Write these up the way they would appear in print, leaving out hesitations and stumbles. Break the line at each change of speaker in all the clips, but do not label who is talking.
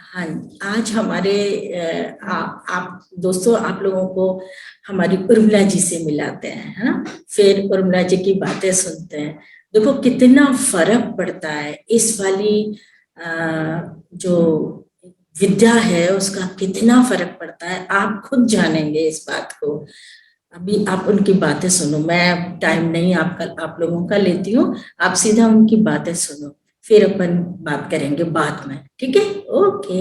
हाँ, आज हमारे आप दोस्तों, आप लोगों को हमारी उर्मिला जी से मिलाते हैं, है ना। फिर उर्मिला जी की बातें सुनते हैं। देखो कितना फर्क पड़ता है इस वाली जो विद्या है उसका कितना फर्क पड़ता है, आप खुद जानेंगे इस बात को। अभी आप उनकी बातें सुनो, मैं टाइम नहीं आपका आप लोगों का लेती हूँ। आप सीधा उनकी बातें सुनो, फिर अपन बात करेंगे बाद में, ठीक है। ओके।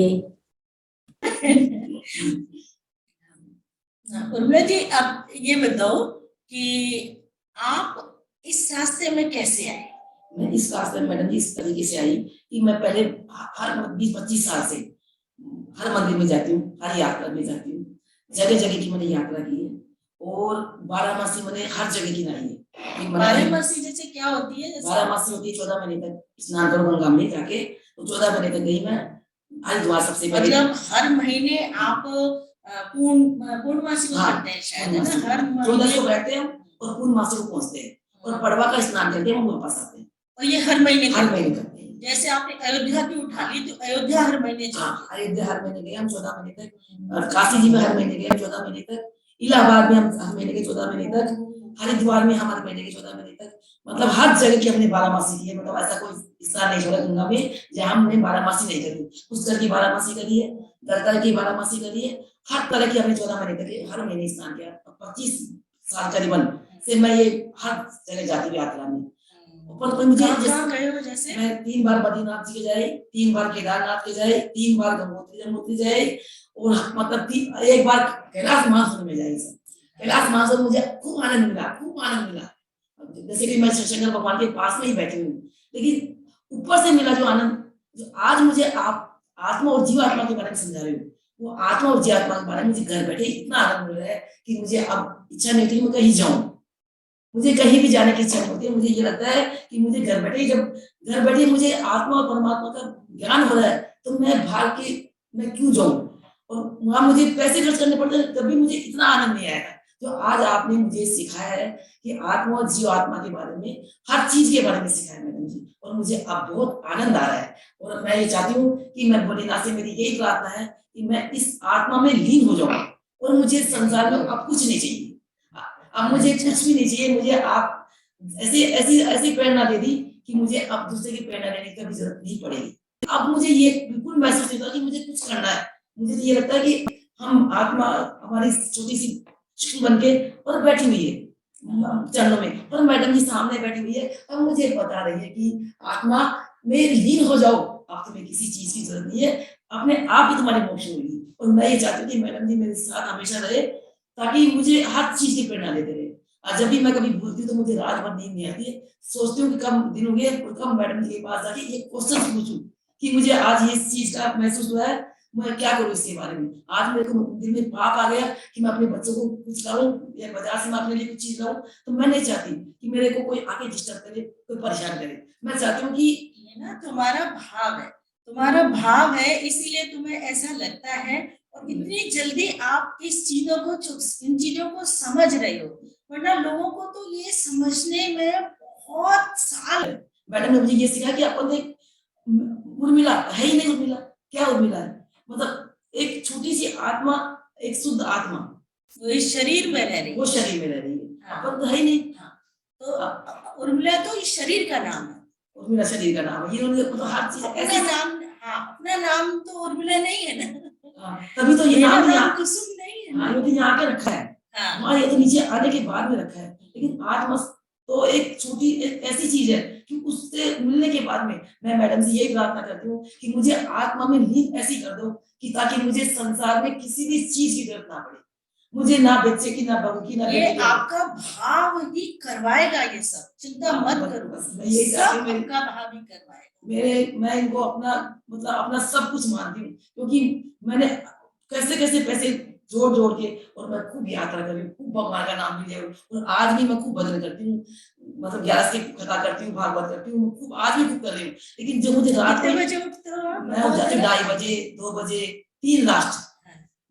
उर्मिला जी, आप ये बताओ कि आप इस रास्ते में कैसे आए। मैं इस रास्ते में मैडम जी इस तरीके से आई कि मैं पहले हर 20-25 साल से हर मंदिर में जाती हूँ, हर यात्रा में जाती हूँ। जगह जगह की मैंने यात्रा की है और बारामासी मैंने हर जगह की नाई है। बारामासी जैसे क्या होती है? बारामासी होती है 14 महीने तक स्नान करो गंगा में जाके, तो 14 महीने तक गई मैं हरिद्वार सबसे पहले। मतलब हर महीने आप पूर्णमासी को करते हैं शायद, है ना? हर 14 को बैठते हैं और पूर्णमासी को पहुंचते हैं और पड़वा का स्नान करके हम वापस आते हैं। और ये हर महीने करते हैं। जैसे आपने अयोध्या की उठा ली, तो अयोध्या हर महीने अयोध्या हर महीने गए हम 14 महीने तक, और काशी जी में हर महीने गए 14 महीने तक, इलाहाबाद में हम हर महीने के 14 महीने तक, हरिद्वार में हम हर महीने के 14 महीने तक, मतलब हर जगह की हमने बारामासी की है। मतलब ऐसा कोई स्नान नहीं छोड़ा गंगा में जहाँ हमने बारामासी नहीं करी। पुष्कर की बारामासी करी है, दरकर की बारामासी करी है, हर तरह की हमने 14 महीने तक हर महीने स्नान किया। 25 साल करीबन से मैं ये हर जगह जाती हूँ यात्रा में। पर कोई मुझे जैसे मैं 3 बार बद्रीनाथ जी के जाए, 3 बार केदारनाथ के जाए, 3 बार गंगोत्री यमुनोत्री जाए, और मतलब एक बार कैलाश मानसरोवर में जाए। कैलाश मानसरोवर मुझे खूब आनंद मिला, खूब आनंद मिला। जैसे कि मैं शंकर भगवान के पास में ही बैठी हूँ, लेकिन ऊपर से मिला जो आनंद, जो आज मुझे आप आत्मा और जीवात्मा के बारे में समझा रहे हो, वो आत्मा और जीवात्मा के बारे में मुझे घर बैठे इतना आनंद मिल रहा है कि मुझे अब इच्छा नहीं थी मैं कहीं जाऊं। मुझे कहीं भी जाने की इच्छा नहीं होती है। मुझे ये लगता है कि मुझे घर बैठे, जब घर बैठे मुझे आत्मा और परमात्मा का ज्ञान हो रहा है, तो मैं भाग के मैं क्यों जाऊं, और वहां मुझे पैसे खर्च करने पड़ते हैं, तभी मुझे इतना आनंद नहीं आएगा जो आज आपने मुझे सिखाया है कि आत्मा और जीवात्मा के बारे में, हर चीज के बारे में सिखाया मैडम जी, और मुझे अब बहुत आनंद आ रहा है। और मैं ये चाहती हूँ कि मैं भोलेनाथ से मेरी यही प्रार्थना है कि मैं इस आत्मा में लीन हो जाऊं, और मुझे संसार में अब कुछ नहीं चाहिए, अब मुझे कुछ भी नहीं चाहिए। मुझे आप ऐसी ऐसी ऐसी प्रेरणा दे दी कि मुझे अब दूसरे की प्रेरणा लेने की कभी जरूरत नहीं पड़ेगी। अब मुझे ये बिल्कुल महसूस नहीं होता कि मुझे कुछ करना है। मुझे तो ये लगता है कि हम आत्मा हमारी छोटी सी चुटकी बन के और बैठी हुई है चरणों में, और मैडम जी सामने बैठी हुई है, अब मुझे बता रही है कि आत्मा में लीन हो जाओ, अब तुम्हें किसी चीज की जरूरत नहीं है, अपने आप ही तुम्हारी मोक्ष होगी। और मैं ये चाहती हूँ कि मैडम जी मेरे साथ हमेशा रहे, ताकि मुझे हर चीज की प्रेरणा देते रहे। और जब भी मैं कभी भूलती हूँ तो मुझे रात भर नींद नहीं आती है, सोचती हूँ कि कब दिन हो गए और कब मैडम जी के पास जाके ये क्वेश्चन पूछूं कि मुझे आज इस चीज का महसूस हुआ है, मैं क्या करूँ इसके बारे में। आज मेरे को दिल में पाप आ गया कि मैं अपने बच्चों को कुछ लाऊं या बाजार से मैं अपने लिए कुछ चीज लाऊं, तो मैं नहीं चाहती कि मेरे को कोई आके डिस्टर्ब करे, कोई परेशान करे। मैं चाहती हूँ कि ये ना तुम्हारा भाव है, तुम्हारा भाव है, इसीलिए तुम्हें ऐसा लगता है, और इतनी जल्दी आप इन चीजों को समझ रहे हो, वरना लोगों को तो ये समझने में बहुत साल। मैडम ने मुझे ये सिखाया कि अपन एक उर्मिला है ही नहीं, उर्मिला क्या उर्मिला है, मतलब एक छोटी सी आत्मा, एक शुद्ध आत्मा, वो इस शरीर में रह रही है, वो शरीर में रह रही है। अपन तो है ही नहीं। तो उर्मिला तो इस शरीर का नाम है, उर्मिला शरीर का नाम है। ये उन्हें तो हर चीज ऐसे नाम, हाँ अपना नाम तो उर्मिला नहीं है ना, तभी तो ये नाम कुसुम नहीं है। हाँ, लेकिन यहाँ के रखा है, हाँ, ये तो नीचे आने के बाद में रखा है, लेकिन आत्मा तो एक छोटी एक ऐसी चीज है कि उससे मिलने के बाद में मैं मैडम से यही प्रार्थना करती हूँ कि मुझे आत्मा में लीन ऐसी कर दो कि ताकि मुझे संसार में किसी भी चीज की जरूरत ना पड़े, मुझे ना बच्चे की, ना बहू की, ना बेटे की। आपका भाव ही करवाएगा ये सब, चिंता मत करो, सब आपका भाव ही करवाएगा। मैं इनको अपना मतलब अपना सब कुछ मानती हूँ, क्योंकि मैंने कैसे कैसे पैसे जोड़ जोड़ के, और मैं खूब यात्रा कर रही हूँ, खूब भगवान का नाम भी ले रही हूँ, और आज भी मैं खूब भजन करती हूँ, मतलब 11 की कथा करती हूँ, भागवत करती हूँ, खूब आज भी खूब कर रही हूँ। लेकिन जो मुझे रात में, बजे उठते हो? मैं उठ जाती हूँ 2:30 बजे, 2 बजे, 3 लास्ट,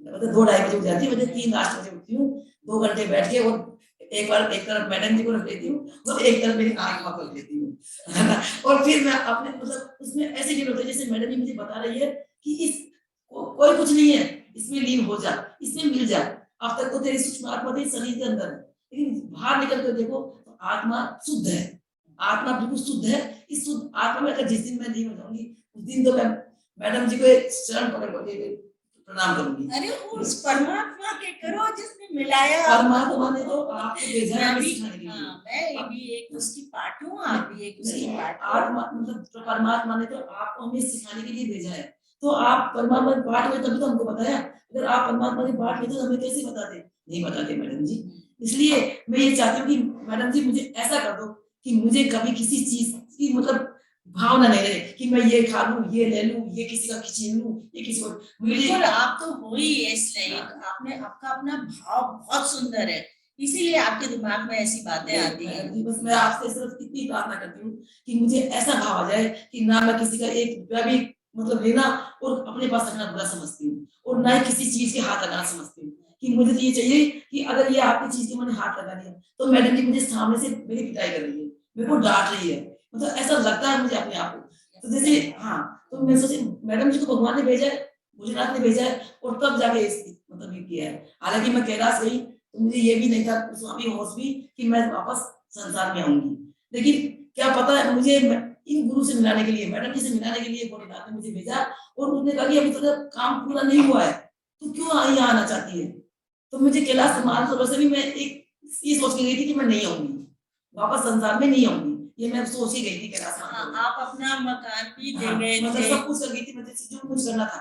मतलब 2-2:30 बजे उठ जाती है, मुझे 3 लास्ट बजे उठती हूँ, 2 घंटे बैठ के, और एक बार एक तरफ मैडम जी को रख लेती हूँ और एक तरफ मेरी आत्मा को रख लेती हूँ, है ना। और फिर मैं अपने मतलब उसमें ऐसे फील होता है जैसे मैडम जी मुझे बता रही है कि इस कोई कुछ नहीं है, इसमें लीन हो जा, इसमें मिल जा। अब तक तो तेरी सूक्ष्म आत्मा तेरे शरीर के अंदर है, लेकिन बाहर निकल कर देखो तो आत्मा शुद्ध है, आत्मा बिल्कुल शुद्ध है। इस शुद्ध आत्मा में अगर जिस दिन मैं लीन हो जाऊंगी, उस दिन तो मैं मैडम जी को एक चरण पकड़ करके प्रणाम करूंगी।
अरे उस परमात्मा के करो जिसने मिलाया।
परमात्मा ने तो आपको भेजा है सिखाने के लिए।
मैं भी एक उसकी पार्ट हूँ, आप भी एक उसकी पार्ट हो।
आत्मा मतलब परमात्मा ने तो आपको हमें सिखाने के लिए भेजा है, तो आप परमात्मा के पार्ट में तभी तो हमको बताया। अगर आप परमात्मा के पार्ट में तो हमें कैसे बताते? नहीं बताते मैडम जी। इसलिए मैं ये चाहती हूँ कि मैडम जी मुझे ऐसा कर दो कि मुझे कभी किसी चीज की मतलब भावना नहीं रहे कि मैं ये खा लूं, ये ले लूं, ये किसी का छीन लूं, ये किसी को।
बिल्कुल, आप तो हो ही इस लायक, आपने आपका अपना भाव बहुत सुंदर है, इसीलिए आपके दिमाग में ऐसी बातें आती हैं।
बस मैं आपसे सिर्फ इतनी प्रार्थना करती हूँ कि मुझे ऐसा भाव आ जाए कि ना मैं किसी का एक रुपया भी मतलब लेना और अपने पास रखना बुरा समझती हूँ, और ना ही किसी चीज के हाथ लगाना समझती हूँ। कि मुझे तो ये चाहिए कि अगर ये आपकी चीज के मैंने हाथ लगा दिया तो मैडम जी मुझे सामने से मेरी पिटाई कर रही है, मेरे को डांट रही है, मतलब ऐसा लगता है मुझे अपने आप को। तो जैसे हाँ, तो मैं सोची मैडम जी को भगवान ने भेजा है, गुजरात ने भेजा है, और तब जाके मतलब ये किया है। हालांकि मैं कैलाश गई तो मुझे ये भी नहीं था स्वामी होश भी कि मैं वापस संसार में आऊंगी, लेकिन क्या पता है मुझे इन गुरु से मिलाने के लिए, मैडम जी से मिलाने के लिए भोलेनाथ ने मुझे भेजा, और उसने कहा कि अभी तेरा काम पूरा नहीं हुआ है, तो क्यों यहाँ आना चाहती है? तो मुझे कैलाश मानसरोवर से भी मैं एक ये सोच के गई थी कि मैं नहीं आऊंगी, वापस संसार में नहीं आऊंगी, ये मैं सोच ही गई थी कैलाश मानसरोवर।
आप अपना मकान भी दे गए
मतलब
थे,
सब कुछ कर गई थी, मतलब जो कुछ करना था,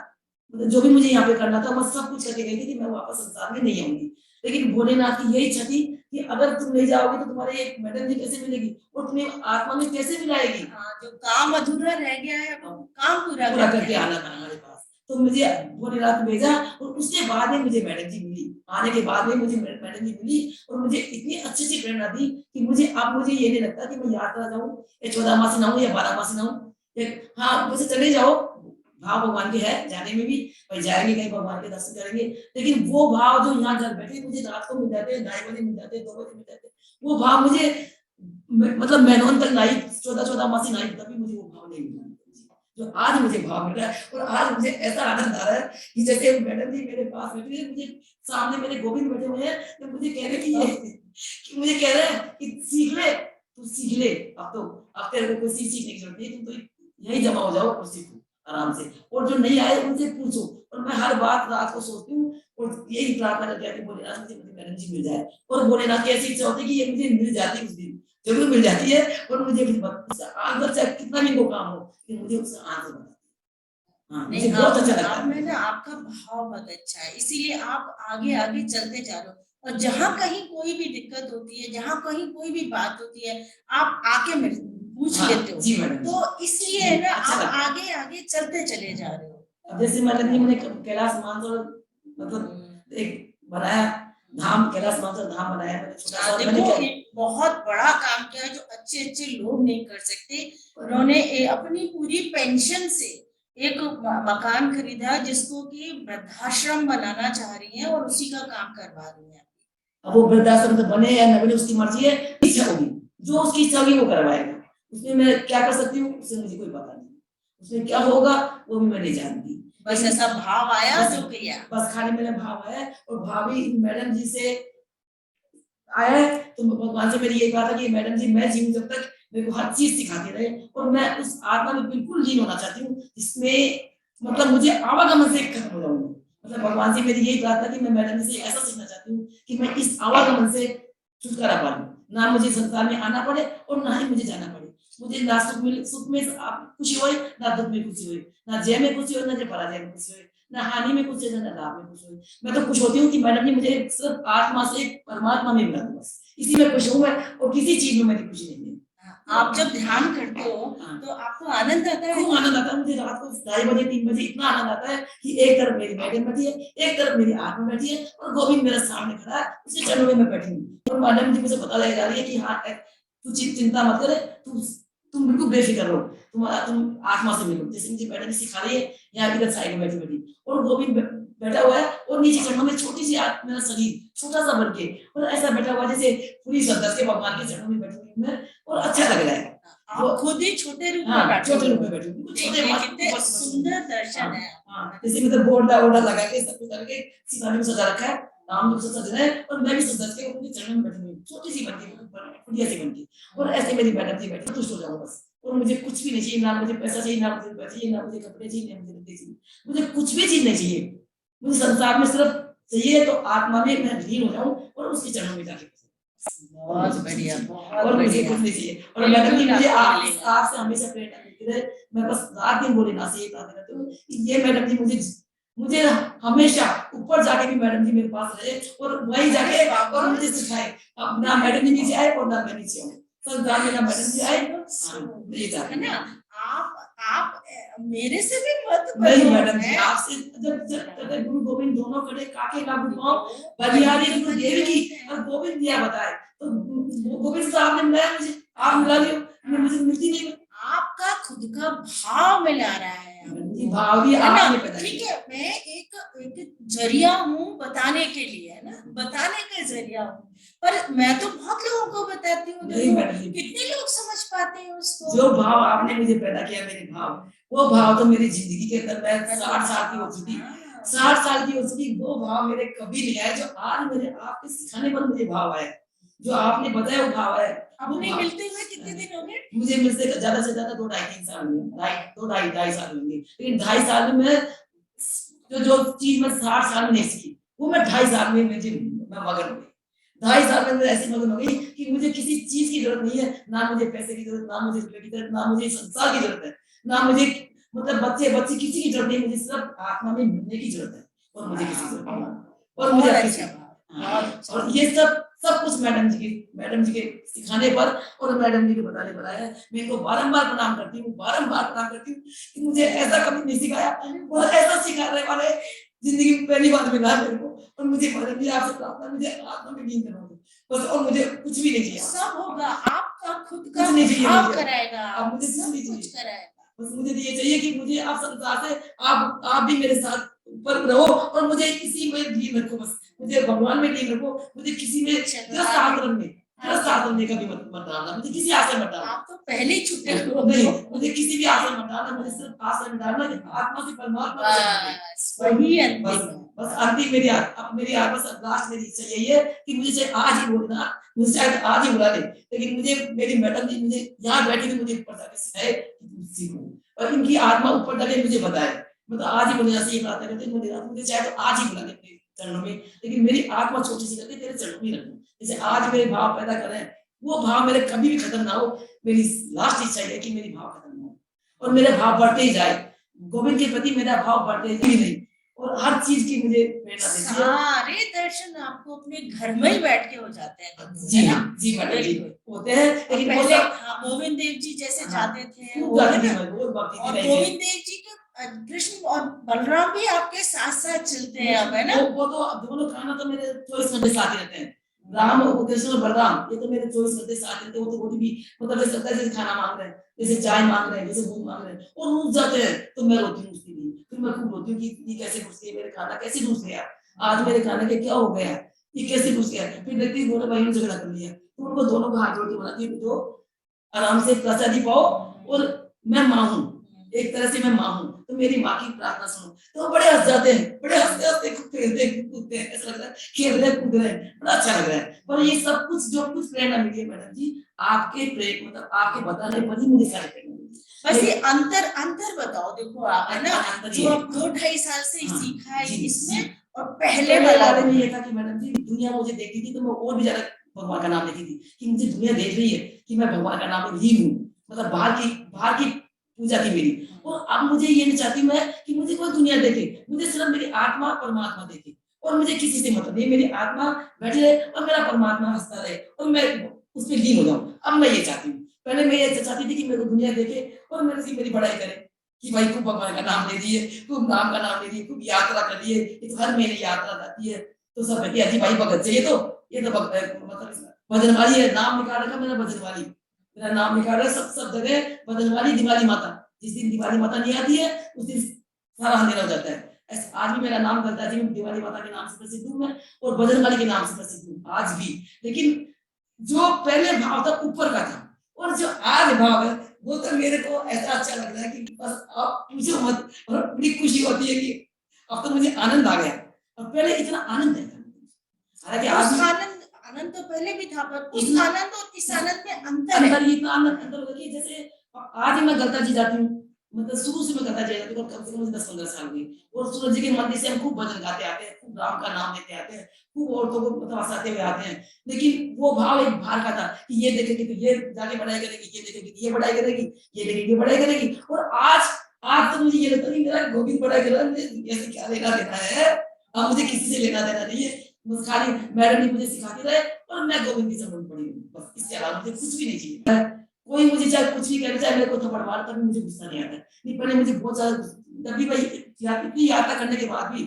मतलब जो भी मुझे यहाँ पे करना था मैं सब कुछ करके गई थी कि मैं वापस संसार में नहीं आऊंगी। लेकिन भोलेनाथ की यही इच्छा थी कि अगर तुम नहीं जाओगे तो तुम्हारे एक मैडम जी कैसे मिलेगी और तुम्हें आत्मा में कैसे मिलाएगी?
जो काम अधूरा रह गया है वो काम पूरा
करके आना था हमारे पास। तो मुझे भोलेनाथ भेजा, और उसके बाद में मुझे मैडम जी मिली, आने के बाद में मुझे मैडम जी मिली, और मुझे इतनी अच्छी सी प्रेरणा दी कि मुझे अब मुझे ये नहीं लगता कि मैं यात्रा जाऊं या 14 मासी ना हूं या 12 मासी ना हूं। हाँ मुझे चले जाओ, भाव भगवान के है जाने में भी, भाई जाएंगे कहीं भगवान के दर्शन करेंगे, लेकिन वो भाव जो यहाँ घर बैठे मुझे रात को मिल जाते हैं, 2:30 बजे मिल जाते हैं, 2 बजे मिल जाते हैं, वो भाव मुझे मतलब मैनोन तक लाई 14 मासी लाई तभी मुझे वो भाव नहीं मिला जो आज मुझे भाव मिल रहा है। और आज मुझे ऐसा आनंद आ रहा है कि जैसे मैडम जी मेरे पास बैठी है, मुझे सामने मेरे गोविंद बैठे हुए हैं, तो मुझे कह रहे कि मुझे कह रहे हैं कि सीख ले, तू सीख ले, अब तेरे को कोई सीखने की जरूरत नहीं, तुम तो यही जमा हो जाओ और सीखो आराम से, और जो नहीं आए उनसे पूछो। और मैं हर बात रात को सोचती हूँ और यही प्रार्थना करके आती भोलेनाथ मुझे मैडम जी मिल जाए, और भोलेनाथ की ऐसी इच्छा होती है कि ये मुझे मिल जाती उस दिन जरूर मिल जाती है, और मुझे अंदर चाहे कितना भी वो काम हो कि मुझे उससे आंसर बताते हैं। मुझे बहुत अच्छा लगता है।
मैंने आपका भाव बहुत अच्छा है, इसीलिए आप आगे आगे चलते जा रहे हो, और जहाँ कहीं कोई भी दिक्कत होती है, जहाँ कहीं कोई भी बात होती है, आप आके मेरे पूछ लेते हो।
जी मैडम,
तो इसलिए ना आप आगे आगे चलते चले जा रहे हो।
अब जैसे मैडम जी मैंने कैलाश मानसरोवर मतलब एक बनाया धाम, कैलाश मानसरोवर धाम बनाया मैंने छोटा सा,
देखो बहुत बड़ा काम किया है जो अच्छे अच्छे लोग नहीं कर सकते। उन्होंने अपनी पूरी पेंशन से एक मकान खरीदा जिसको कि वृद्धाश्रम बनाना चाह रही है, और उसी का काम करवा रही है।
अब वो वृद्धाश्रम तो बने या न बने उसकी मर्जी है, इच्छा होगी जो उसकी इच्छा होगी वो करवाएगा, उसमें मैं क्या कर सकती हूँ उससे मुझे कोई पता नहीं, उसमें क्या होगा वो भी मैं नहीं जानती,
बस ऐसा भाव आया जो किया, बस
खाली मेरा भाव आया। और भाभी मैडम जी से आया है तो भगवान से मेरी यही बात है कि मैडम जी मैं जीऊं जब तक मेरे को हर चीज सिखाते रहे, और मैं उस आत्मा में बिल्कुल लीन होना चाहती हूँ जिसमें मतलब मुझे आवागमन से खत्म हो जाऊंगी। मतलब भगवान से मेरी यही प्रार्थना कि मैं मैडम जी से ऐसा सीखना चाहती हूँ कि मैं इस आवागमन से छुटकारा पा लूं, ना मुझे संसार में आना पड़े और ना ही मुझे जाना पड़े, मुझे ना सुख में खुशी हो, ना दुख में खुशी हो, ना जय में खुशी हो, ना जय पराजय में खुशी हो, ना हानि में खुशी हो, ना लाभ में खुशी हो। मैं तो खुश होती हूँ कि मैडम जी मुझे सिर्फ आत्मा से परमात्मा में मिला, बस इसी में खुश हूँ मैं, और किसी चीज में मेरी खुशी नहीं है।
आप जब ध्यान करते हो तो आपको आनंद आता है?
खूब आनंद आता है मुझे, रात को 2:30 बजे 3 बजे इतना आनंद आता है कि एक तरफ मेरी मैडम बैठी है, एक तरफ मेरी आत्मा बैठी है, और गोविंद मेरे सामने खड़ा है, उसके चरणों में मैं बैठी हूँ, और मैडम जी मुझे पता लगा रही है कि हाँ तू चिंता मत करे, तुम बिल्कुल बेफिक्र रहो, तुम आत्मा से मिलो, जैसे मुझे मैडम सिखा रही है यहाँ इधर साइड में बैठी, और गोविंद बैठा हुआ है, और नीचे चरणों में छोटी सी मेरा शरीर छोटा सा बन के, और ऐसा बैठा हुआ जैसे पूरी श्रद्धा से भगवान के चरणों में बैठी हुई मैं, और अच्छा लग रहा है।
आप खुद ही छोटे रूप में
हाँ,
बैठे
छोटे
हो।
रूप में बैठे हूँ। छोटे
देखिए,
मास्क
कितने
ऊपर से
सुंदर दर्शन
हाँ,
है।
हाँ, जैसे मतलब बोर्डा वोर्डा लगा के सब कुछ करके सीधा भी सजा रखा है, नाम भी सज रहा है और मैं भी सज के उनके चरणों में बैठी हुई छोटी सी बनती बढ़िया सी बनती और ऐसे मेरी मैडम जी बैठी तुष्ट हो जाओ बस और मुझे कुछ भी नहीं चाहिए, ना मुझे पैसा चाहिए, ना मुझे रुपया चाहिए, ना मुझे कपड़े चाहिए, ना मुझे लत्ते चाहिए, मुझे कुछ भी चीज नहीं चाहिए। मुझे संसार में सिर्फ चाहिए तो आत्मा में मैं लीन हो जाऊं और उसके चरणों में जाके
बहुत बढ़िया, बहुत
और मुझे
बढ़िया।
कुछ नहीं चाहिए। और मैडम जी मुझे
आपको मिलेगा।
आपसे हमेशा प्रेरणा मिलती रहे। मैं बस रात दिन भोलेनाथ से ये प्रार्थना करती हूँ कि ये मैडम जी मुझे मुझे हमेशा ऊपर जाके भी मैडम जी मेरे पास रहे और वहीं जाके और मुझे सिखाए। अब ना मैडम जी नीचे आए और ना मैं नीचे आऊँ, संसार में ना मैडम जी आए, ये चाहती
है
हूँ।
ना? आप मेरे से भी मत
नहीं
बनो,
मैडम जी,
मैं
आपसे जब गुरु गोविंद दोनों खड़े काके लागू पाओ बलिहारी गुरु देव की और गोविंद दिया बताए तो गोविंद साहब ने मिलाया मुझे, आप मिला रहे हो, मुझे मिलती नहीं।
आपका खुद का भाव मिला रहा है
जी, भाव भी आपने पैदा
ठीक
किया।
है, मैं एक जरिया हूँ बताने के लिए, है ना, बताने का जरिया हूँ, पर मैं तो बहुत लोगों को बताती हूँ।
नहीं मैडम जी,
कितने लोग समझ पाते हैं उसको?
जो भाव आपने मुझे पैदा किया, मेरे भाव, वो भाव तो मेरी जिंदगी के अंदर मैं 60 साल की हो चुकी, 60 साल की हो चुकी, वो भाव मेरे कभी नहीं आए जो आज मेरे आपके सिखाने पर मुझे भाव आया, जो आपने बताया वो भाव है।
अपने मिलते हुए कितने दिन हो गए?
मुझे मिलते ज्यादा से ज्यादा 2-2.5-3 साल हुए, 2-2.5 साल होंगे, लेकिन 2.5 साल में मैं जो चीज मैं 60 साल में नहीं सीखी वो मैं 2.5 साल में मुझे मैं मगन हो गई। 2.5 साल में मैं ऐसी मगन हो गई कि मुझे किसी चीज की जरूरत नहीं है, ना मुझे पैसे की जरूरत, ना मुझे रुपए की जरूरत, ना मुझे संसार की जरूरत है, ना मुझे मतलब बच्चे बच्ची किसी की जरूरत नहीं, मुझे सिर्फ आत्मा में मिलने की जरूरत है और मुझे किसी की जरूरत नहीं और मुझे अच्छा और ये सब कुछ मैडम जी के सिखाने पर और मैडम जी के बताने पर आया है। मैं इनको बारंबार प्रणाम करती हूँ, बारंबार प्रणाम करती हूँ कि मुझे ऐसा कभी नहीं सिखाया और ऐसा सिखाने वाले जिंदगी में पहली बार मिला है मेरे को। और मुझे मैडम जी आपसे प्रार्थना, मुझे आत्मा में लीन करवा दो बस, और मुझे कुछ भी नहीं चाहिए।
सब होगा, आपका खुद का
कुछ नहीं चाहिए
भाव
मुझे,
कराएगा,
अब मुझे
सब
कुछ नहीं
कुछ
चाहिए,
कराएगा।
बस मुझे ये चाहिए कि मुझे आप संसार से आप भी मेरे साथ ऊपर रहो और मुझे किसी में लीन रखो, बस मुझे भगवान में लीन रखो, मुझे किसी में ग्रस्त आश्रम में कभी मत डालना, मुझे किसी आश्रम मत डालना।
आप तो पहले ही छूटे हो।
नहीं, मुझे किसी भी आश्रम मत डालना, मुझे सिर्फ आश्रम में डालना कि आत्मा से परमात्मा
बस वही अंतिम,
बस अंतिम मेरी आत्मा से लास्ट मेरी इच्छा यही है कि मुझे चाहे आज ही बोलना, मुझे शायद आज ही बुला ले, लेकिन मुझे मेरी मैडम जी मुझे यहाँ बैठी हुई मुझे ऊपर जाके सिखाए कि तुम सीखो और इनकी आत्मा ऊपर जाके मुझे बताए, मतलब आज ही मुझे ऐसे ही प्रार्थना करते मुझे चाहे तो आज ही बुला ले अपने चरणों में, लेकिन मेरी आत्मा छोटी सी करके तेरे चरणों में रखूं, जैसे आज मेरे भाव पैदा कर रहे हैं वो भाव मेरे कभी भी खत्म ना हो। मेरी लास्ट इच्छा है कि मेरी भाव खत्म ना हो और मेरे भाव बढ़ते ही जाए, गोविंद के प्रति मेरा भाव बढ़ते ही नहीं और हर चीज की मुझे प्रेरणा देती है।
सारे दर्शन आपको अपने घर में ही बैठ के हो जाते हैं।
जी जी मैडम जी होते हैं, लेकिन
पहले गोविंद देव जी जैसे जाते थे
वो
गोविंद देव जी के कृष्ण और बलराम भी आपके साथ साथ चलते हैं अब, है ना?
वो तो दोनों खाना तो मेरे 24 घंटे साथ ही रहते हैं, राम और कृष्ण और बलराम ये तो मेरे 24 घंटे साथ रहते हैं। वो तो वो भी मतलब ऐसे लगता है जैसे खाना मांग रहे हैं, जैसे चाय मांग रहे हैं, जैसे दूध मांग रहे हैं और रुक जाते हैं तो मैं रोती हूँ उसके लिए, फिर मैं खूब रोती हूँ कि ये कैसे घुस गए, मेरे खाना कैसे घुस गया, आज मेरे खाने के क्या हो गया, ये कैसे घुस गया। फिर देखती हूँ दोनों भाइयों ने झगड़ा कर लिया तो उनको दोनों को हाथ जोड़ के बनाती हूँ जो आराम से प्रसादी पाओ और मैं माँ हूँ, एक तरह से मैं माँ हूँ तो मेरी माँ की प्रार्थना सुनो, तो बड़े हंस जाते हैं, बड़े हंसते हंसते कूदते हैं, ऐसा लग रहा है खेल रहे कूद रहे हैं, बड़ा अच्छा लग रहा है। पर ये सब कुछ जो कुछ प्रेरणा मिली है मैडम जी आपके प्रेम मतलब आपके बताने पर ही मुझे सारी प्रेरणा मिली।
बस ये अंतर बताओ, देखो आप, है ना, जो आप 2-2.5 साल से सीखा है इसमें और पहले वाले
में ये था कि मैडम जी दुनिया मुझे देखती थी तो मैं और भी ज्यादा भगवान का नाम लेती थी कि मुझे दुनिया देख रही है कि मैं भगवान का नाम ली हूँ, मतलब बाहर की पूजा थी मेरी। और अब मुझे ये नहीं चाहती मैं कि मुझे कोई दुनिया देखे, मुझे सिर्फ मेरी आत्मा परमात्मा देखे और मुझे किसी से मतलब नहीं, मेरी आत्मा बैठी रहे और मेरा परमात्मा हंसता रहे और मैं उसमें लीन हो जाऊं। अब मैं ये चाहती हूँ, पहले मैं ये चाहती थी कि मेरे को दुनिया देखे और मेरे से मेरी बड़ाई करे कि भाई खूब भगवान का नाम ले दिए, खूब नाम का नाम ले दिए, खूब यात्रा कर लिए, हर महीने यात्रा जाती है तो सब कहती है भाई भगत से ये तो मतलब भजनवाली है, नाम निकाल रखा मेरा भजनवाली, मेरा नाम निकाल रहा है सब जगह भजनवाली दिवाली माता। जिस दिन दिवाली माता नहीं आती है उस दिन सारा अंधेरा हो जाता है। ऐसे आज भी मेरा नाम करता है जी, दिवाली माता के नाम से प्रसिद्ध हूँ मैं और भजनवाली के नाम से प्रसिद्ध हूँ आज भी। लेकिन जो पहले भाव था ऊपर का था और जो आज भाव है वो तो मेरे को ऐसा अच्छा लग रहा है कि बस आप पूछो मत, और बड़ी खुशी होती है कि अब तो मुझे आनंद आ गया, और पहले इतना आनंद नहीं था। हालांकि आज
आनंद तो पहले भी था, पर उस आनंद और इस आनंद में अंतर है।
अंदर इतना अंदर होगा कि जैसे आज मैं गलता जी जाती हूँ, मतलब शुरू से मैं गलता जी जाती हूँ, कम से कम मुझे 10-15 साल हुई, और सूरज जी के मंदिर से हम खूब भजन गाते आते हैं, खूब राम का नाम लेते आते हैं, खूब औरतों को मतलब हंसाते हुए आते हैं, लेकिन वो भाव एक बाहर का था कि ये देखेगी तो ये जाके बढ़ाई करेगी, ये देखेगी तो ये बढ़ाई करेगी, ये देखेगी ये बढ़ाई करेगी, और आज तो मुझे ये लगता है कि मेरा गोविंद बढ़ाई कर रहा है, मुझे ऐसे क्या लेना देना है, अब मुझे किसी से लेना देना नहीं है, बस खाली मैडम जी मुझे सिखाती रहे और मैं गोविंद की समझ पड़ी हूँ, बस इसके अलावा मुझे कुछ भी नहीं चाहिए। कोई मुझे चाहे कुछ भी करे, चाहे मेरे को थप्पड़ मारे, तभी मुझे गुस्सा नहीं आता। नहीं, पहले मुझे बहुत ज्यादा, तभी भाई इतनी यात्रा करने के बाद भी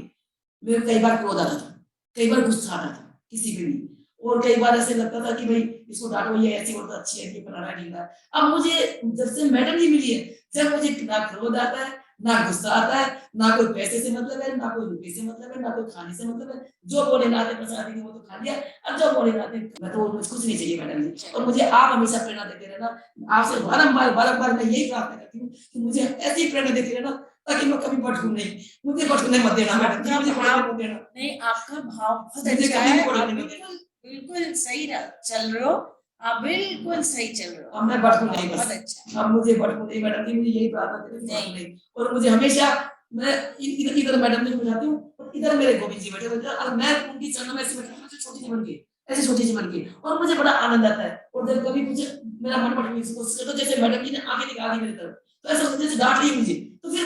मेरे कई बार क्रोध आता था, कई बार गुस्सा आता था किसी पे भी, और कई बार ऐसे लगता था कि भाई इसको डांटो, ये ऐसी औरत अच्छी है, ये बनाना नहीं रहा। अब मुझे जब से मैडम जी मिली है, जब मुझे ना क्रोध आता है, ना गुस्सा आता है, ना कोई पैसे से मतलब है, ना कोई रुपये से मतलब है, ना कोई खाने से मतलब है, जो बोले नाते प्रसाद वो तो खा लिया, अब जो बोले नाते मैं तो मुझे कुछ नहीं चाहिए मैडम जी, और मुझे आप हमेशा प्रेरणा देते रहना, आपसे बारंबार मैं यही प्रार्थना करती हूँ कि मुझे ऐसी प्रेरणा देती रहना, ताकि मैं कभी भटकूं नहीं, मुझे भटकने मत देना मैडम जी, मुझे भटकने मत देना।
नहीं, आपका भाव बहुत अच्छा है, आप बिल्कुल सही चल रहे हो, आप बिल्कुल सही चल रहे हो,
अब मैं भटकूं नहीं,
बहुत अच्छा,
अब मुझे भटकूं नहीं मैडम जी, मुझे यही प्रार्थना करनी है, और मुझे हमेशा मैं इधर मैडम जी को बुझाती हूँ, और इधर मेरे गोविंद जी बैठे होते हैं, और मैं उनकी चरणों में ऐसे बैठा हूँ, छोटी सी बन के, ऐसी छोटी सी बन के, और मुझे बड़ा आनंद आता है, और जब कभी मुझे मेरा मन भटकने की कोशिश करता है, जैसे मैडम जी ने आगे निकाल दी मेरी तरफ, तो ऐसा जैसे डांट ली मुझे, तो फिर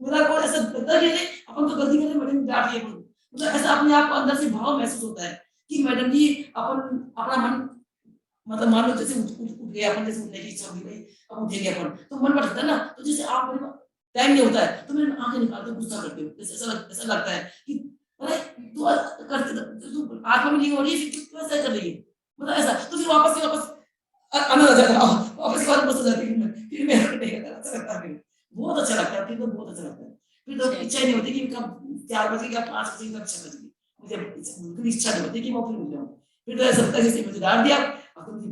मेरा को ऐसा लगता है कि अपन तो गलती करे, मैडम डांट लिया, मतलब ऐसा अपने आप को अंदर से भाव महसूस होता है कि मैडम जी अपन अपना मन, मतलब मान लो जैसे उठ गए अपन, जैसे उठने की इच्छा हुई भाई, अब उठेंगे अपन, तो मन भटकता है ना, तो जैसे आप मेरे टाइम नहीं होता है तो मेरे आंखें निकालते गुस्सा करते हो, जैसे ऐसा लगता है कि अरे तू करते तू आत्मा में नहीं हो रही है, फिर तू ऐसा कर रही है, मतलब ऐसा, तो फिर वापस आनंद आ जाता है, वापस वापस हो जाती है, फिर मैं नहीं करता, अच्छा लगता है, बहुत अच्छा लगता है, फिर तो बहुत अच्छा लगता है, फिर तो इच्छा ही नहीं होती कि कब 4 बजे या 5 बजे कब 6 बजे, मुझे बिल्कुल इच्छा नहीं होती कि मैं फिर उठ जाऊं, फिर तो ऐसा लगता है जैसे मुझे डांट दिया, अब तो मुझे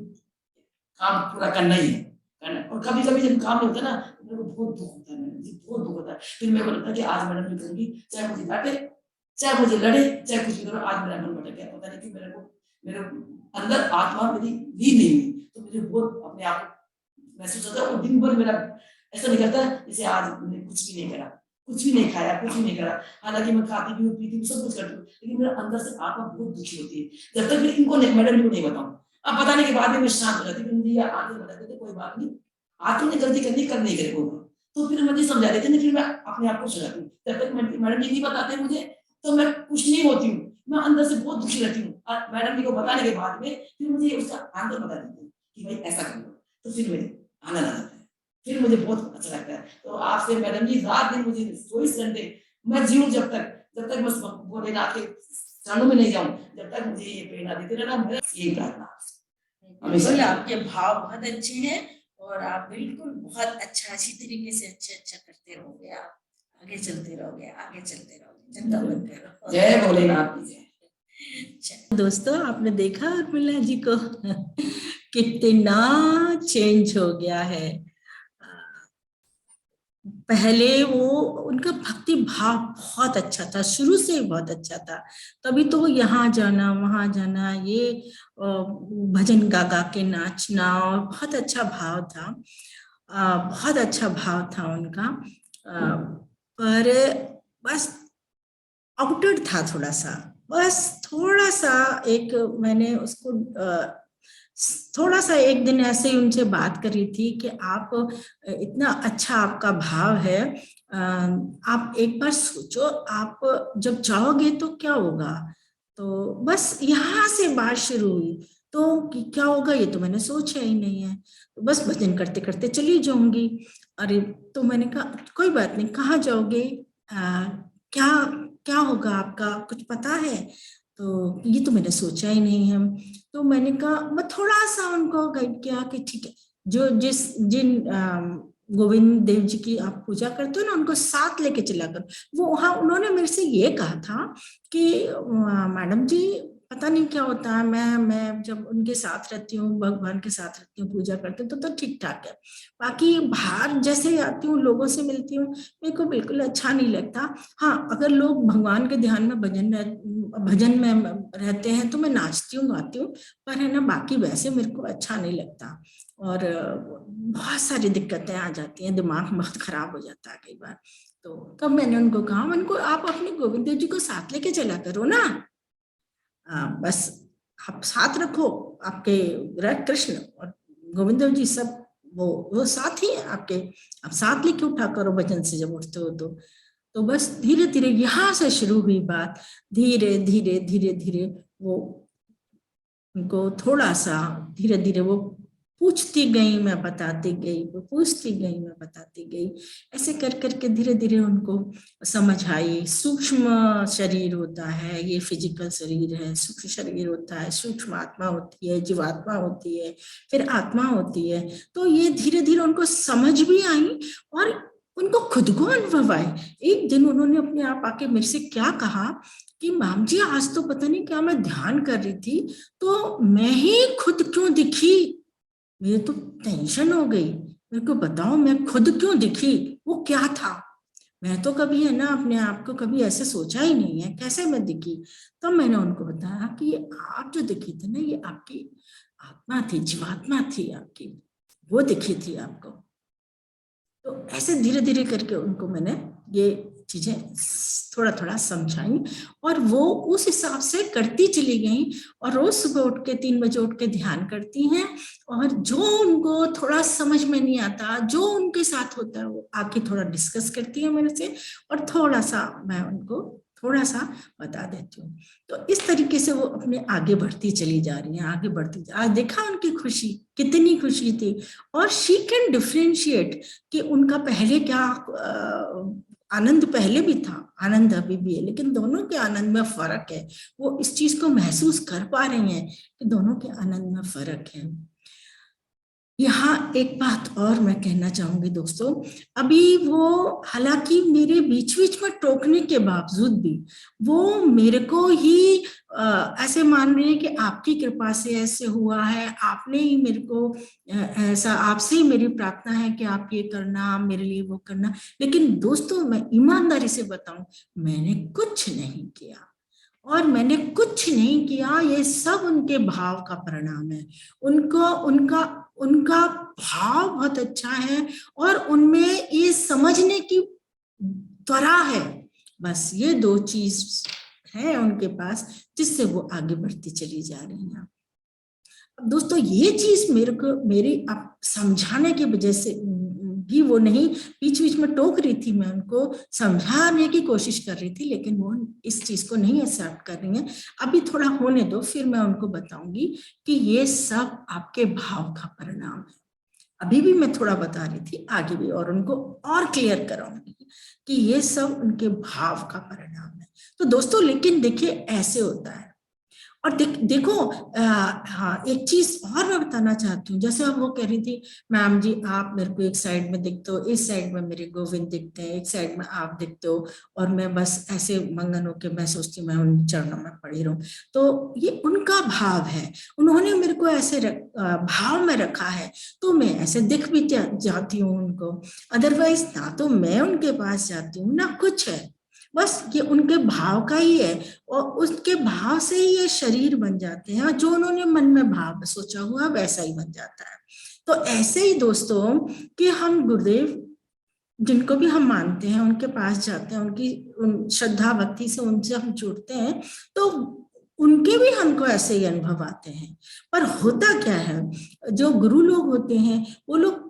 काम पूरा करना ही है, करना, और कभी-कभी जब काम नहीं होता ना, तो मेरे को बहुत दुःख होता है, मुझे बहुत दुःख होता है, फिर मेरे को लगता है कि आज मैडम नहीं करूँगी, चाहे मुझे डांटे, चाहे मुझे लड़े, चाहे कुछ भी करो, आज मेरा मन भटक गया, पता नहीं क्यों मेरे अंदर आत्मा मेरी लीन नहीं हुई, तो मुझे बहुत अपने आप को महसूस होता है, और दिन भर मेरा ऐसा निकलता है जैसे आज मैंने कुछ भी नहीं करा, कुछ भी नहीं खाया, कुछ भी नहीं करा, हालाँकि मैं खाती भी हूँ, पीती हूँ, सब कुछ करती हूँ, लेकिन मेरे अंदर से आत्मा बहुत दुखी होती है, जब तक मैं इनको मैडम जी को नहीं बताऊँ। अब बताने के बाद में मैं शांत हो जाती, मुझे यार आगे बता देते कोई बात नहीं, आज तुमने गलती करनी, कर नहीं करे होगा, तो फिर मुझे समझा देते ना, फिर मैं अपने आप को सुधारती हूँ, जब तक मैडम जी नहीं बताते मुझे, तो मैं कुछ नहीं होती हूँ, मैं अंदर से बहुत दुखी रहती हूँ, और मैडम जी को बताने के बाद में फिर मुझे उसका आंसर बता देते हैं कि भाई ऐसा कर लो, तो फिर मुझे आनंद आ जाता है, फिर मुझे बहुत अच्छा लगता है, तो आपसे मैडम जी रात दिन मुझे 24 घंटे मैं जीऊँ, जब तक मैं भोलेनाथ के चरणों में नहीं जाऊं, जब तक मुझे ये प्रेरणा देते रहना, मेरा यही प्रार्थना।
बिल्कुल, आपके भाव बहुत अच्छे हैं, और आप बिल्कुल बहुत अच्छा, अच्छी तरीके से अच्छा करते रहोगे, आप आगे चलते रहोगे, आगे चलते रहोगे, चिंता मत करो।
जय भोलेनाथ की जय।
दोस्तों, आपने देखा उर्मिला जी को कितना चेंज हो गया है। पहले वो उनका भक्ति भाव बहुत अच्छा था, शुरू से ही बहुत अच्छा था, तभी तो यहाँ जाना वहां जाना, ये भजन गा गा के नाचना, और बहुत अच्छा भाव था, बहुत अच्छा भाव था उनका, पर बस आउटेड था थोड़ा सा, बस थोड़ा सा, एक मैंने उसको थोड़ा सा एक दिन ऐसे ही उनसे बात करी थी कि आप इतना अच्छा आपका भाव है, आप एक बार सोचो, आप जब जाओगे तो क्या होगा, तो बस यहाँ से बात शुरू हुई, तो क्या होगा ये तो मैंने सोचा ही नहीं है, तो बस भजन करते करते चली जाऊंगी। अरे तो मैंने कहा कोई बात नहीं, कहाँ जाओगे, क्या क्या होगा आपका, कुछ पता है, तो ये तो मैंने सोचा ही नहीं है, तो मैंने कहा, मैं थोड़ा सा उनको गाइड किया कि ठीक है, जो जिन गोविंद देव जी की आप पूजा करते हो ना, उनको साथ लेके चला कर, वो वहाँ उन्होंने मेरे से ये कहा था कि मैडम जी पता नहीं क्या होता है, मैं जब उनके साथ रहती हूँ, भगवान के साथ रहती हूँ, पूजा करती हूँ तो ठीक ठाक है। बाकी बाहर जैसे आती हूँ, लोगों से मिलती हूँ, मेरे को बिल्कुल अच्छा नहीं लगता। हाँ, अगर लोग भगवान के ध्यान में भजन में रहते हैं तो मैं नाचती हूँ, गाती हूँ, पर है ना, बाकी वैसे मेरे को अच्छा नहीं लगता। और बहुत सारी दिक्कतें आ जाती हैं, दिमाग बहुत खराब हो जाता है कई बार। तो तब मैंने उनको कहा, उनको आप अपने गोविंद देव जी को साथ लेके चला करो ना। बस आप साथ रखो, आपके कृष्ण और गोविंद देव जी सब वो साथ ही है आपके, आप साथ लेके उठा करो भजन से जब उठते हो तो बस धीरे धीरे यहाँ से शुरू हुई बात। धीरे धीरे धीरे धीरे वो उनको थोड़ा सा धीरे धीरे वो पूछती गई, मैं बताती गई, वो पूछती गई, मैं बताती गई। ऐसे कर करके धीरे धीरे उनको समझ आई। सूक्ष्म शरीर होता है, ये फिजिकल शरीर है, सूक्ष्म शरीर होता है, सूक्ष्म आत्मा होती है, जीवात्मा होती है, फिर आत्मा होती है। तो ये धीरे धीरे उनको समझ भी आई और उनको खुद को अनुभव आए। एक दिन उन्होंने अपने आप आके मेरे से क्या कहा कि मैम जी, आज तो पता नहीं क्या मैं ध्यान कर रही थी तो मैं ही खुद क्यों दिखी। मेरे तो टेंशन हो गई, मेरे को बताओ मैं खुद क्यों दिखी, वो क्या था। मैं तो कभी है ना अपने आप को कभी ऐसे सोचा ही नहीं है, कैसे मैं दिखी। तब मैंने उनको बताया कि ये आप जो दिखी थी ना, ये आपकी आत्मा थी, जीवात्मा थी आपकी, वो दिखी थी आपको। तो ऐसे धीरे धीरे करके उनको मैंने ये चीजें थोड़ा थोड़ा समझाई और वो उस हिसाब से करती चली गई। और रोज सुबह उठ के 3 बजे उठ के ध्यान करती हैं। और जो उनको थोड़ा समझ में नहीं आता, जो उनके साथ होता है, वो आके थोड़ा डिस्कस करती है मेरे से और थोड़ा सा मैं उनको थोड़ा सा बता देती हूँ। तो इस तरीके से वो अपने आगे बढ़ती चली जा रही है, आगे बढ़ती। आज देखा उनकी खुशी, कितनी खुशी थी। और शी कैन डिफ्रेंशिएट कि उनका पहले क्या आनंद पहले भी था, आनंद अभी भी है, लेकिन दोनों के आनंद में फर्क है। वो इस चीज को महसूस कर पा रही हैं कि दोनों के आनंद में फर्क है। यहाँ एक बात और मैं कहना चाहूंगी दोस्तों, अभी वो हालांकि मेरे बीच बीच में टोकने के बावजूद भी वो मेरे को ही ऐसे मान रहे हैं कि आपकी कृपा से ऐसे हुआ है, आपने ही मेरे को ऐसा, आपसे ही मेरी प्रार्थना है कि आप ये करना, मेरे लिए वो करना। लेकिन दोस्तों मैं ईमानदारी से बताऊं, मैंने कुछ नहीं किया और मैंने कुछ नहीं किया, ये सब उनके भाव का परिणाम है। उनको उनका उनका भाव बहुत अच्छा है और उनमें ये समझने की त्वरा है। बस ये 2 चीज है उनके पास जिससे वो आगे बढ़ती चली जा रही है। अब दोस्तों ये चीज मेरे को मेरी अब समझाने की वजह से भी वो नहीं, बीच बीच में टोक रही थी, मैं उनको समझाने की कोशिश कर रही थी, लेकिन वो इस चीज को नहीं एक्सेप्ट कर रही हैं। अभी थोड़ा होने दो, फिर मैं उनको बताऊंगी कि ये सब आपके भाव का परिणाम है। अभी भी मैं थोड़ा बता रही थी, आगे भी और उनको और क्लियर कराऊंगी कि ये सब उनके भाव का परिणाम है। तो दोस्तों लेकिन देखिए ऐसे होता है। और देखो हाँ, एक चीज और मैं बताना चाहती हूँ। जैसे अब वो कह रही थी, मैम जी आप मेरे को एक साइड में दिखते हो, इस साइड में मेरे गोविंद दिखते हैं, एक साइड में आप दिखते हो, और मैं बस ऐसे मंगन होके मैं सोचती हूँ मैं उन चरणों में पड़ी रहूं। तो ये उनका भाव है, उन्होंने मेरे को ऐसे भाव में रखा है, तो मैं ऐसे दिख भी जाती हूँ उनको। अदरवाइज ना तो मैं उनके पास जाती हूँ ना कुछ है, बस ये उनके भाव का ही है। और उसके भाव से ही ये शरीर बन जाते हैं, जो उन्होंने मन में भाव सोचा हुआ वैसा ही बन जाता है। तो ऐसे ही दोस्तों कि हम गुरुदेव जिनको भी हम मानते हैं उनके पास जाते हैं, उनकी श्रद्धा भक्ति से उनसे हम जुड़ते हैं, तो उनके भी हमको ऐसे ही अनुभव आते हैं। पर होता क्या है, जो गुरु लोग होते हैं वो लोग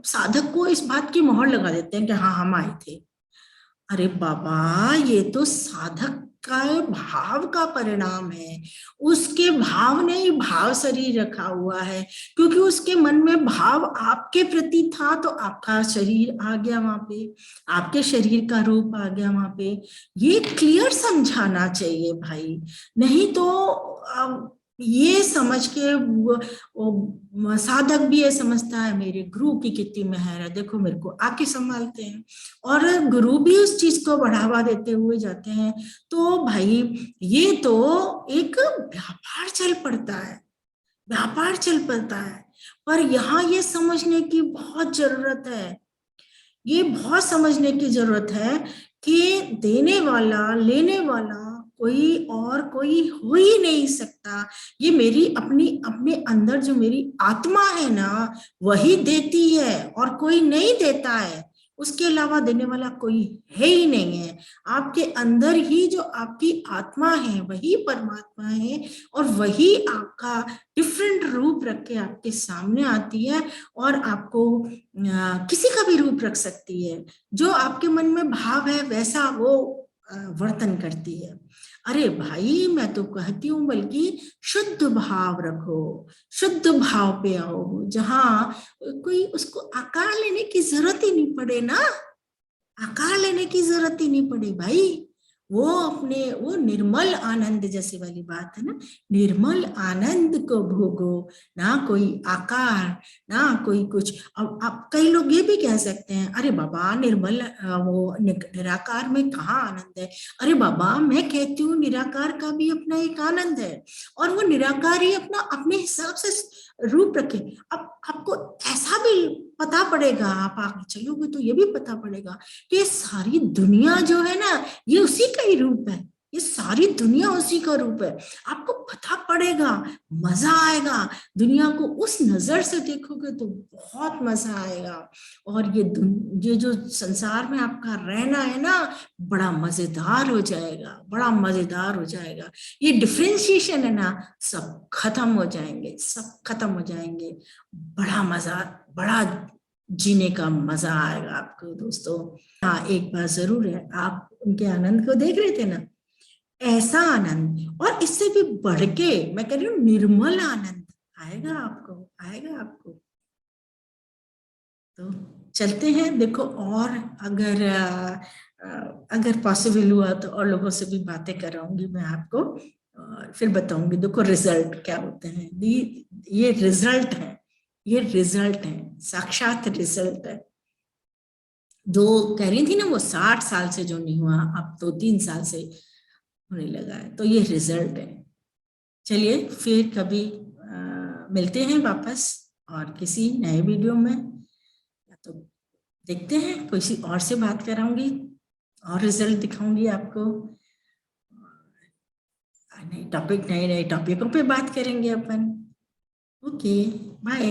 साधक को इस बात की मोहर लगा देते हैं कि हाँ हम आए थे। अरे बाबा, ये तो साधक का भाव का परिणाम है। उसके भाव ने ही भाव शरीर रखा हुआ है, क्योंकि उसके मन में भाव आपके प्रति था तो आपका शरीर आ गया वहां पे, आपके शरीर का रूप आ गया वहां पे। ये क्लियर समझाना चाहिए भाई, नहीं तो ये समझ के वो साधक भी ये समझता है मेरे गुरु की कितनी मेहर है, देखो मेरे को आके संभालते हैं, और गुरु भी उस चीज को बढ़ावा देते हुए जाते हैं। तो भाई ये तो एक व्यापार चल पड़ता है, व्यापार चल पड़ता है। पर यहाँ ये समझने की बहुत जरूरत है, ये बहुत समझने की जरूरत है कि देने वाला लेने वाला कोई और कोई हो ही नहीं सकता। ये मेरी अपनी अपने अंदर जो मेरी आत्मा है ना, वही देती है और कोई नहीं देता है, उसके अलावा देने वाला कोई है ही नहीं है। आपके अंदर ही जो आपकी आत्मा है वही परमात्मा है, और वही आपका डिफरेंट रूप रख के आपके सामने आती है, और आपको किसी का भी रूप रख सकती है। जो आपके मन में भाव है वैसा वो वर्तन करती है। अरे भाई मैं तो कहती हूँ बल्कि शुद्ध भाव रखो, शुद्ध भाव पे आओ, जहां कोई उसको आकार लेने की जरूरत ही नहीं पड़े ना, आकार लेने की जरूरत ही नहीं पड़े भाई। वो अपने वो निर्मल आनंद जैसे वाली बात है ना, निर्मल आनंद को भोगो, ना कोई आकार ना कोई कुछ। अब कई लोग ये भी कह सकते हैं, अरे बाबा निर्मल वो निराकार में कहाँ आनंद है। अरे बाबा मैं कहती हूँ निराकार का भी अपना एक आनंद है, और वो निराकार ही अपना अपने हिसाब से रूप रखे। अब आपको ऐसा भी पता पड़ेगा, आप आगे चलोगे तो ये भी पता पड़ेगा कि सारी दुनिया जो है ना ये उसी का ही रूप है, ये सारी दुनिया उसी का रूप है। आपको पता पड़ेगा, मजा आएगा, दुनिया को उस नजर से देखोगे तो बहुत मजा आएगा। और ये जो संसार में आपका रहना है ना, बड़ा मजेदार हो जाएगा, बड़ा मजेदार हो जाएगा। ये डिफरेंशिएशन है ना, सब खत्म हो जाएंगे, सब खत्म हो जाएंगे। बड़ा मजा, बड़ा जीने का मजा आएगा आपको दोस्तों। हाँ एक बात जरूर है, आप उनके आनंद को देख रहे थे ना, ऐसा आनंद और इससे भी बढ़ के मैं कह रही हूँ निर्मल आनंद आएगा आपको, आएगा आपको। तो चलते हैं, देखो और अगर पॉसिबल हुआ तो और लोगों से भी बातें कराऊंगी मैं आपको, और फिर बताऊंगी देखो रिजल्ट क्या होते हैं। ये रिजल्ट है, ये रिजल्ट है, साक्षात रिजल्ट है। जो कह रही थी ना वो 60 साल से जो नहीं हुआ अब तो 3 साल से होने लगा है, तो ये रिजल्ट है। चलिए फिर कभी मिलते हैं वापस और किसी नए वीडियो में, तो देखते हैं किसी और से बात कराऊंगी और रिजल्ट दिखाऊंगी आपको। नए टॉपिकों पे बात करेंगे अपन। Okay bye.